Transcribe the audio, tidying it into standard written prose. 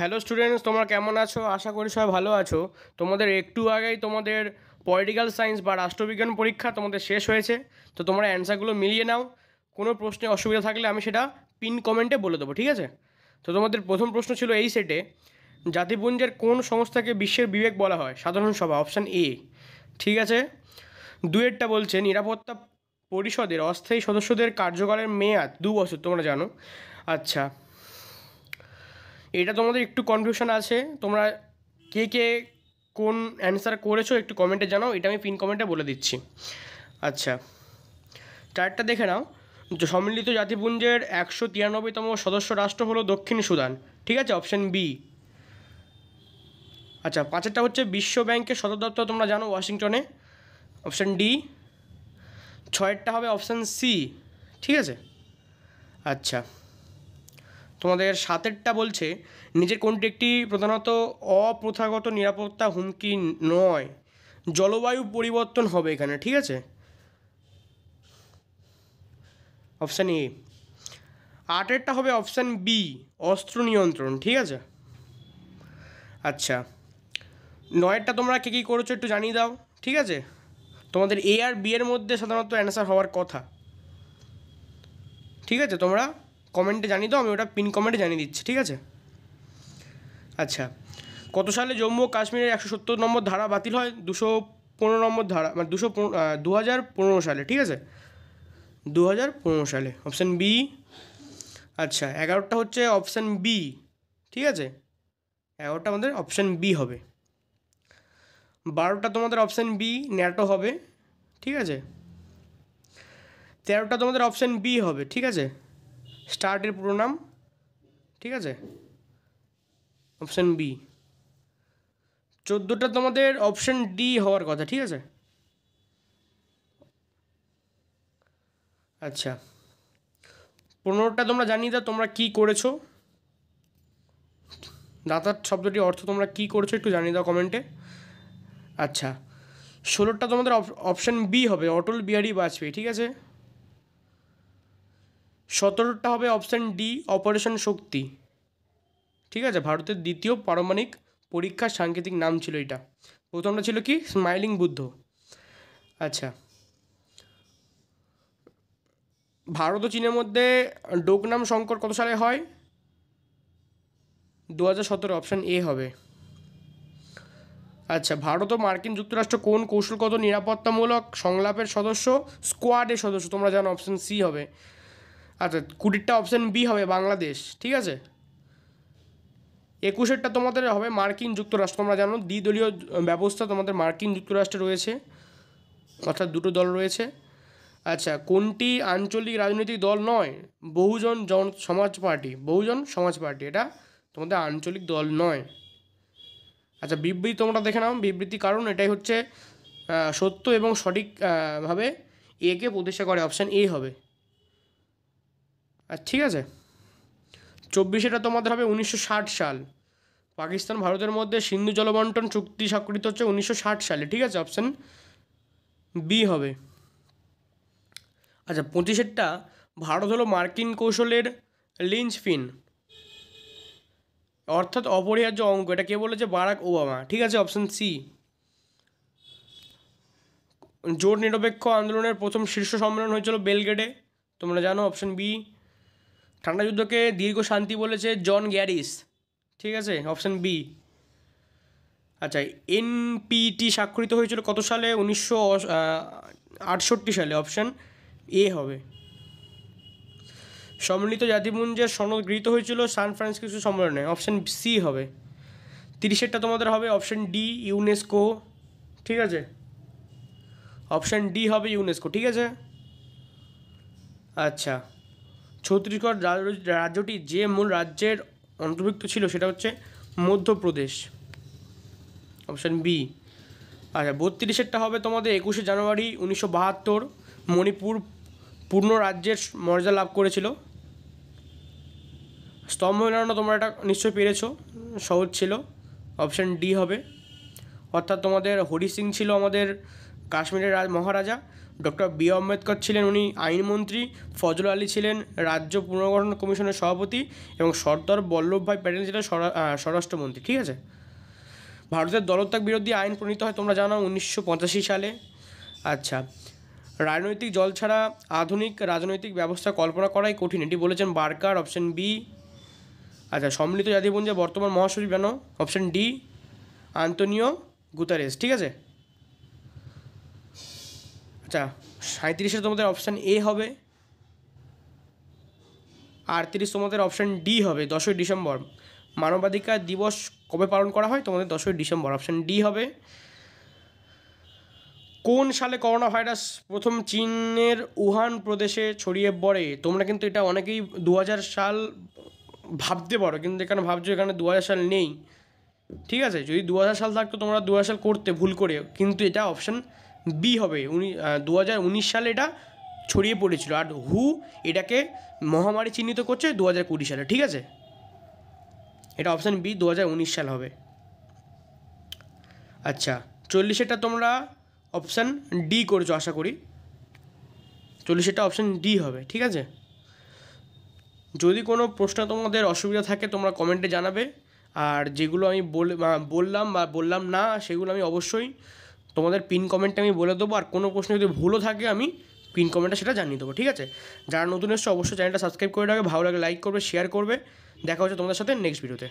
Hello students, তোমরা কেমন আছো? আশা করি সবাই ভালো আছো। তোমাদের একটু আগেই তোমাদের পলিটিক্যাল সায়েন্স বা রাষ্ট্রবিজ্ঞান পরীক্ষা তোমাদের শেষ হয়েছে। তো তোমরা অ্যান্সারগুলো মিলিয়ে নাও। কোনো প্রশ্নে অসুবিধা থাকলে আমি সেটা পিন কমেন্টে বলে দেবো, ঠিক আছে? তো তোমাদের প্রথম প্রশ্ন ছিল এই সেটে, জাতিপুঞ্জের কোন সংস্থাকে বিশ্বের বিবেক বলা হয়? সাধারণ সভা, অপশান এ। ঠিক আছে। দুয়েরটা বলছে নিরাপত্তা পরিষদের অস্থায়ী সদস্যদের কার্যকালের মেয়াদ 2 বছর, তোমরা জানো। আচ্ছা, এটা তোমাদের একটু কনফিউশন আছে। তোমরা কে কে কোন অ্যান্সার করেছো একটু কমেন্টে জানাও, এটা আমি পিন কমেন্টে বলে দিচ্ছি। আচ্ছা, চারটা দেখে নাও। সম্মিলিত জাতিপুঞ্জের 193তম সদস্য রাষ্ট্র হলো দক্ষিণ সুদান, ঠিক আছে, অপশান বি। আচ্ছা, পাঁচেরটা হচ্ছে বিশ্ব ব্যাংকের সদর দপ্তর তোমরা জানো ওয়াশিংটনে, অপশান ডি। ছয়েরটা হবে অপশান সি, ঠিক আছে। আচ্ছা, তোমাদের সাতেরটা বলছে নিচের কোনটি একটি প্রধানত অপ্রথাগত নিরাপত্তা হুমকি নয়? জলবায়ু পরিবর্তন হবে এখানে, ঠিক আছে, অপশান এ। আটেরটা হবে অপশান বি, অস্ত্র নিয়ন্ত্রণ, ঠিক আছে। আচ্ছা, নয়েরটা তোমরা কে কী করেছো একটু জানিয়ে দাও, ঠিক আছে। তোমাদের এ আর বি এর মধ্যে সাধারণত অ্যান্সার হওয়ার কথা, ঠিক আছে। তোমরা কমেন্টে জানিয়ে দাও, আমি ওটা পিন কমেন্টে জানিয়ে দিচ্ছি, ঠিক আছে। আচ্ছা, কত সালে জম্মু ও কাশ্মীরের 170 নম্বর ধারা বাতিল হয়? 215 নম্বর ধারা, মানে 2015 সালে, ঠিক আছে, 2015 সালে, অপশান বি। আচ্ছা, 11টা হচ্ছে অপশান বি, ঠিক আছে, 11টা আমাদের অপশান বি হবে। 12টা তোমাদের অপশান বি, ন্যাটো হবে, ঠিক আছে। 13টা তোমাদের অপশান বি হবে, ঠিক আছে, স্টার্টের পুরো নাম, ঠিক আছে, অপশান বি। 14টা তোমাদের অপশান ডি হওয়ার কথা, ঠিক আছে। আচ্ছা, 15টা তোমরা জানিয়ে দাও তোমরা কী করেছো। দাতার শব্দটির অর্থ তোমরা কী করেছো একটু জানিয়ে দাও কমেন্টে। আচ্ছা, 16টা তোমাদের অপশান বি হবে, অটল বিহারী বাজপেয়ী, ঠিক আছে। 17টা হবে অপশান ডি, অপারেশন শক্তি, ঠিক আছে, ভারতের দ্বিতীয় পারমাণবিক পরীক্ষার সাংকেতিক নাম ছিল এটা। প্রথমটা ছিল কি, স্মাইলিং বুদ্ধ। আচ্ছা, ভারত ও চীনের মধ্যে ডোকনাম সংকট কত সালে হয়? 2017, অপশান এ হবে। আচ্ছা, ভারত ও মার্কিন যুক্তরাষ্ট্র কোন কৌশলগত নিরাপত্তামূলক সংলাপের সদস্য? স্কোয়াডের সদস্য, তোমরা জানো, অপশান সি হবে। আচ্ছা, 20টা অপশান বি হবে বাংলাদেশ, ঠিক আছে। 21টা তোমাদের হবে মার্কিন যুক্তরাষ্ট্র, তোমরা জানো দ্বিদলীয় ব্যবস্থা তোমাদের মার্কিন যুক্তরাষ্ট্রে রয়েছে, অর্থাৎ দুটো দল রয়েছে। আচ্ছা, কোনটি আঞ্চলিক রাজনৈতিক দল নয়? বহুজন সমাজ পার্টি, বহুজন সমাজ পার্টি এটা তোমাদের আঞ্চলিক দল নয়। আচ্ছা, বিবৃতি তোমরা দেখে নাও, বিবৃতি কারণ এটাই হচ্ছে সত্য এবং সঠিক ভাবে একে প্রতিষ্ঠা করে, অপশান এ হবে। ঠিক আছে। 24টা তোমাদের হবে 1960 সাল, পাকিস্তান ভারতের মধ্যে সিন্ধু জলবন্টন চুক্তি স্বাক্ষরিত হচ্ছে 1960 সালে, ঠিক আছে, অপশান বি হবে। আচ্ছা, 25টা ভারত হলো মার্কিন কৌশলের লিঞ্চপিন, অর্থাৎ অপরিহার্য অঙ্ক, এটা কে বলেছে? বারাক ওবামা, ঠিক আছে, অপশান সি। জোট নিরপেক্ষ আন্দোলনের প্রথম শীর্ষ সম্মেলন হয়েছিল বেলগ্রেডে, তোমরা জানো, অপশান বি। ঠান্ডা যুদ্ধকে দীর্ঘ শান্তি বলেছে জন গ্যারিস, ঠিক আছে, অপশান বি। আচ্ছা, এনপিটি স্বাক্ষরিত হয়েছিল কত সালে? 1968 সালে, অপশান এ হবে। সম্মিলিত জাতিপুঞ্জের সনদ গৃহীত হয়েছিল সান ফ্রান্সিসকো সম্মেলনে, অপশান সি হবে। 30টা তোমাদের হবে অপশান ডি, ইউনেস্কো, ঠিক আছে, অপশান ডি হবে ইউনেস্কো, ঠিক আছে। আচ্ছা, ছত্তিশগড় রাজ্যটি যে মূল রাজ্যের অন্তর্ভুক্ত ছিল সেটা হচ্ছে মধ্যপ্রদেশ, অপশান বি। আচ্ছা, 32টা হবে তোমাদের 21শে জানুয়ারি 1972, মণিপুর পূর্ণ রাজ্যের মর্যাদা লাভ করেছিল। স্তম্ভ মেলানো তোমরা এটা নিশ্চয়ই পেরেছো, সহজ ছিল, অপশান ডি হবে। অর্থাৎ তোমাদের হরি সিং ছিল আমাদের কাশ্মীরের মহারাজা, ডক্টর বি আম্বেদকর ছিলেন উনি আইনমন্ত্রী, ফজল আলী ছিলেন রাজ্য পুনর্গঠন কমিশনের সভাপতি এবং সর্দার বল্লভভাই প্যাটেল ছিলেন স্বরাষ্ট্রমন্ত্রী। ঠিক আছে। ভারতের দলত্যাগ বিরোধী আইন প্রণীত হয় তোমরা জানো 1985 সালে। আচ্ছা, রাজনৈতিক জল ছাড়া আধুনিক রাজনৈতিক ব্যবস্থা কল্পনা করাই কঠিন, এটি বলেছেন বার্কার, অপশন বি। আচ্ছা, সম্মিলিত জাতিপুঞ্জের বর্তমান মহাসচিব কেন? Option D, Antonio Guterres. ঠিক আছে। আচ্ছা, 37 তোমাদের অপশান এ হবে, 38 তোমাদের অপশান ডি হবে 10ই ডিসেম্বর। মানবাধিকার দিবস কবে পালন করা হয় তোমাদের? 10ই ডিসেম্বর, অপশান ডি হবে। কোন সালে করোনা ভাইরাস প্রথম চীনের উহান প্রদেশে ছড়িয়ে পড়ে? তোমরা কিন্তু এটা অনেকেই 2000 সাল ভাবতে পারো, কিন্তু এখানে ভাবছো এখানে 2000 সাল নেই। ঠিক আছে, যদি 2000 সাল থাকতো তোমরা 2000 সাল করতে ভুল করে, কিন্তু এটা অপশান বি হবে। 2019 সালে এটা ছড়িয়ে পড়েছিল, আর হু এটাকে মহামারী চিহ্নিত করছে 2020 সালে। ঠিক আছে, এটা অপশান বি 2019 সাল হবে। আচ্ছা, 40টা তোমরা অপশান ডি করেছো আশা করি, 40টা অপশান ডি হবে। ঠিক আছে, যদি কোনো প্রশ্ন তোমাদের অসুবিধা থাকে তোমরা কমেন্টে জানাবে, আর যেগুলো আমি বললাম বা বললাম না সেগুলো আমি অবশ্যই তোমাদের পিন কমেন্টে আমি বলে দেবো, আর কোনো প্রশ্ন যদি ভুলও থাকে আমি পিন কমেন্টে সেটা জানিয়ে দেবো। ঠিক আছে, যারা নতুন এসছো অবশ্যই চ্যানেলটা সাবস্ক্রাইব করে রাখবে, ভালো লাগে লাইক করবে, শেয়ার করবে। দেখা হচ্ছে তোমাদের সাথে নেক্সট ভিডিওতে।